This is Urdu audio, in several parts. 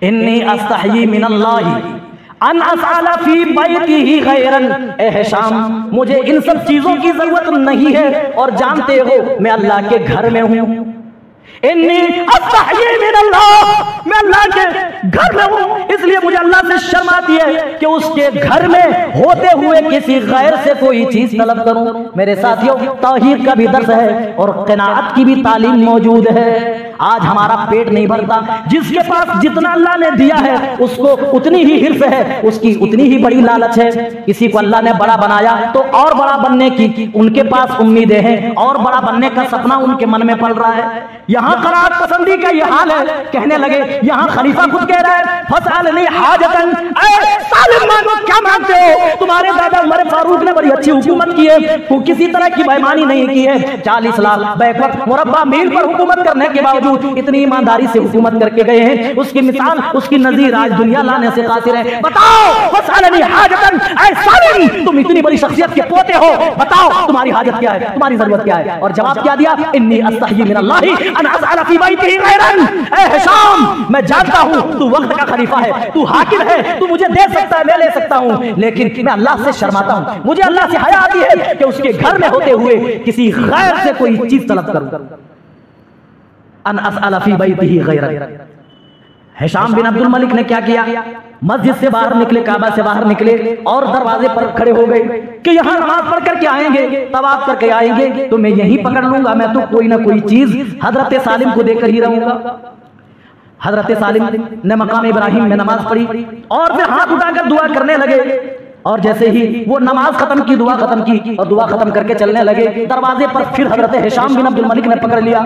انی استحیی من اللہ ان افعل فی بیتہ غیرا، اے ہشام مجھے ان سب چیزوں کی ضرورت نہیں ہے، اور جانتے ہو میں اللہ کے گھر میں ہوں، انی استحیی من اللہ، میں اللہ کے گھر میں ہوں، اس لیے مجھے اللہ سے شرم آتی ہے کہ اس کے گھر میں ہوتے ہوئے کسی غیر سے کوئی چیز طلب کروں۔ میرے ساتھیوں، توحید کا بھی درس ہے اور قناعت کی بھی تعلیم موجود ہے۔ آج ہمارا پیٹ نہیں بھرتا، جس کے پاس جتنا اللہ نے دیا ہے اس کو اتنی ہی حرص ہے، اس کی اتنی ہی بڑی لالچ ہے۔ کسی کو اللہ نے بڑا بنایا تو اور بڑا بننے کی ان کے پاس امیدیں ہیں، اور بڑا بننے کا سپنا ان کے من میں پل رہا ہے۔ یہاں قناعت پسندی کا یہ حال ہے، کہنے لگے، یہاں خلیفہ خود کہہ رہا ہے فَسْأَلْنِي حَاجَةً، اے سالم مانو کیا مانتے ہو؟ تمہارے دادا عمر فاروق نے بڑی اچھی حکومت کی ہے، وہ کسی طرح کی بےایمانی نہیں کی ہے، 40 سال بیک وقت مربع میل پر حکومت کرنے کے باوجود اتنی ایمانداری سے حکومت کر کے گئے ہیں، اس کی مثال اس کی نظیر آج دنیا لانے سے قاصر ہے۔ بتاؤ فَسْأَلْنِي حَاجَةً، اے سالم تم اتنی بڑی شخصیت کے پوتے ہو، بتاؤ تمہاری حاجت کیا ہے، تمہاری ضرورت کیا ہے؟ اور جواب کیا دیا؟ انی استحیی من اللہ ان افعل فی بیتہ غیرا، اے ہشام میں جانتا ہوں تو وقت کا خلیفہ ہے، تو حاکم ہے، تو مجھے دے سکتا ہے، میں لے سکتا ہوں، لیکن میں اللہ سے شرماتا ہوں، مجھے اللہ سے حیا آتی ہے کہ اس کے گھر میں ہوتے ہوئے کسی غیر سے کوئی چیز طلب کروں۔ ان اسأل فی بیتہ غیرا، ہشام بن عبد الملک نے کیا کیا؟ مسجد سے باہر نکلے، کعبہ سے باہر نکلے اور دروازے پر کھڑے ہو گئے کہ یہاں نماز پڑھ کر کے آئیں گے، طواف کر کے آئیں گے تو میں یہیں پکڑ لوں گا، میں تو کوئی نہ کوئی چیز حضرت سالم کو دے کر ہی رہوں گا۔ حضرت سالم نے مقام ابراہیم میں نماز پڑھی اور پھر ہاتھ اٹھا کر دعا کرنے لگے، اور جیسے ہی وہ نماز ختم کی، دعا ختم کی اور دعا ختم کر کے چلنے لگے، دروازے پر پھر حضرت ہشام بن عبد الملک نے پکڑ لیا۔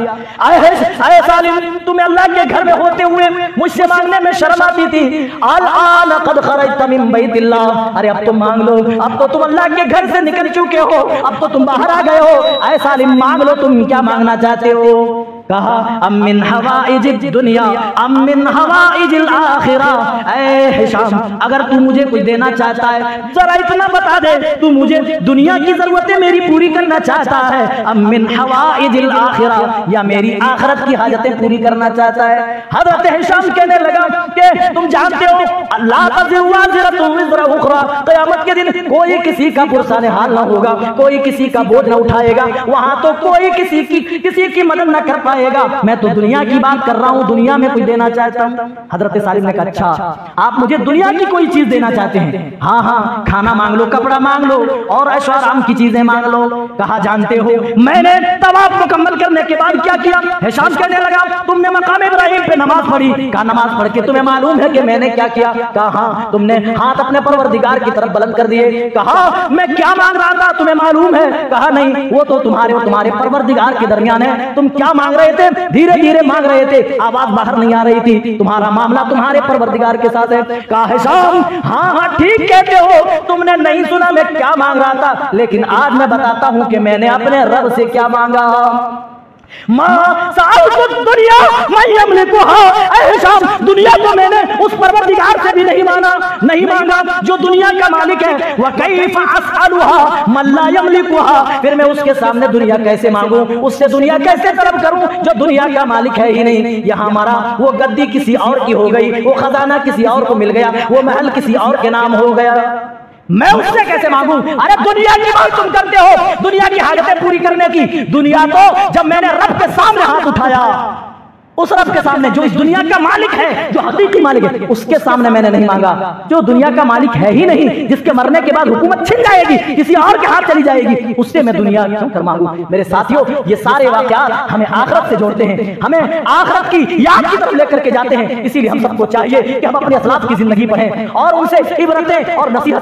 اے سالم تمہیں اللہ کے گھر میں ہوتے ہوئے مجھ سے مانگنے میں شرم آتی تھی، الآن قد خرجت من بیت اللہ، ارے اب تم مانگ لو، اب تو تم اللہ کے گھر سے نکل چکے ہو، اب تو تم باہر آ گئے ہو، اے سالم مانگ لو، تم کیا مانگنا چاہتے ہو؟ کہا ام من حوائج الدنیا ام من حوائج الآخرہ، اے ہشام اگر تو مجھے کچھ دینا چاہتا ہے ذرا اتنا بتا دے، تو مجھے دنیا کی ضرورتیں میری پوری کرنا چاہتا ہے، ام من حوائج الآخرہ یا میری آخرت کی حاجتیں پوری کرنا چاہتا ہے؟ حضرت ہشام کہنے لگا کہ تم جانتے ہو لا تزر وازرۃ وزر اخرى، قیامت کے دن کوئی کسی کا پرسان حال نہ ہوگا، کوئی کسی کا بوجھ نہ اٹھائے گا، وہاں تو کوئی کسی کی مدد نہ کر پائے گا، میں تو دنیا کی بات کر رہا ہوں، دنیا میں کچھ دینا چاہتا ہوں۔ حضرت سالم نے کہا اچھا آپ مجھے دنیا کی کوئی چیز دینا چاہتے ہیں؟ ہاں ہاں کھانا مانگ لو، کپڑا مانگ لو اور عیش و آرام کی چیزیں مانگ لو۔ کہا جانتے ہو میں نے طواف مکمل کرنے کے بعد کیا کیا؟ ہشام کہنے لگا تم نے مقام ابراہیم پہ نماز پڑھی، کہا نماز پڑھ کے تمہیں معلوم ہے کہ میں نے کیا کیا؟ کہا ہاں تم نے ہاتھ اپنے پروردگار کی طرف بلند کر دیے۔ کہا میں کیا مانگ رہا تھا تمہیں معلوم ہے؟ کہا نہیں وہ تو تمہارے اور تمہارے پروردگار کے درمیان ہے، تم کیا مانگ رہے تھے؟ دھیرے دھیرے مانگ رہے تھے، آواز باہر نہیں آ رہی تھی، تمہارا معاملہ تمہارے پروردگار کے ساتھ ہے۔ کہا ہشام ہاں ہاں ٹھیک کہتے ہو، تم نے نہیں سنا میں کیا مانگ رہا تھا، لیکن آج میں بتاتا ہوں کہ میں نے اپنے رب سے کیا مانگا۔ ماں سألت الدنیا من یملکها، اے ہشام دنیا کو میں نے اس پروردگار سے بھی نہیں مانگا جو دنیا کا مالک ہے، وکیف اسألها من لا یملکها، پھر میں اس کے سامنے دنیا کیسے مانگوں، اس سے دنیا کیسے طلب کروں جو دنیا کا مالک ہے ہی نہیں۔ یہاں ہمارا وہ گدی کسی اور کی ہو گئی، وہ خزانہ کسی اور کو مل گیا، وہ محل کسی اور کے نام ہو گیا، میں اس سے کیسے مانگوں؟ ارے دنیا کی بات تم کرتے ہو، دنیا کی حاجتیں پوری کرنے کی، دنیا تو جب میں نے رب کے سامنے ہاتھ اٹھایا، اس رب کے سامنے جو اس دنیا کا مالک ہے، جو حقیقی مالک ہے، اس کے سامنے میں نے نہیں مانگا، جو دنیا کا مالک ہے ہی نہیں، جس کے مرنے کے بعد حکومت چھن جائے گی، کسی اور کے ہاتھ چلی جائے گی، اس سے میں دنیا کیوں کر مانگوں؟ میرے ساتھیوں یہ سارے واقعات ہمیں آخرت سے جوڑتے ہیں، ہمیں آخرت کی یاد کی طرف لے کر کے جاتے ہیں، اسی لیے ہم سب کو چاہیے کہ ہم اپنے اسلاف کی زندگی پڑھیں اور ان سے عبرتیں اور نصیحت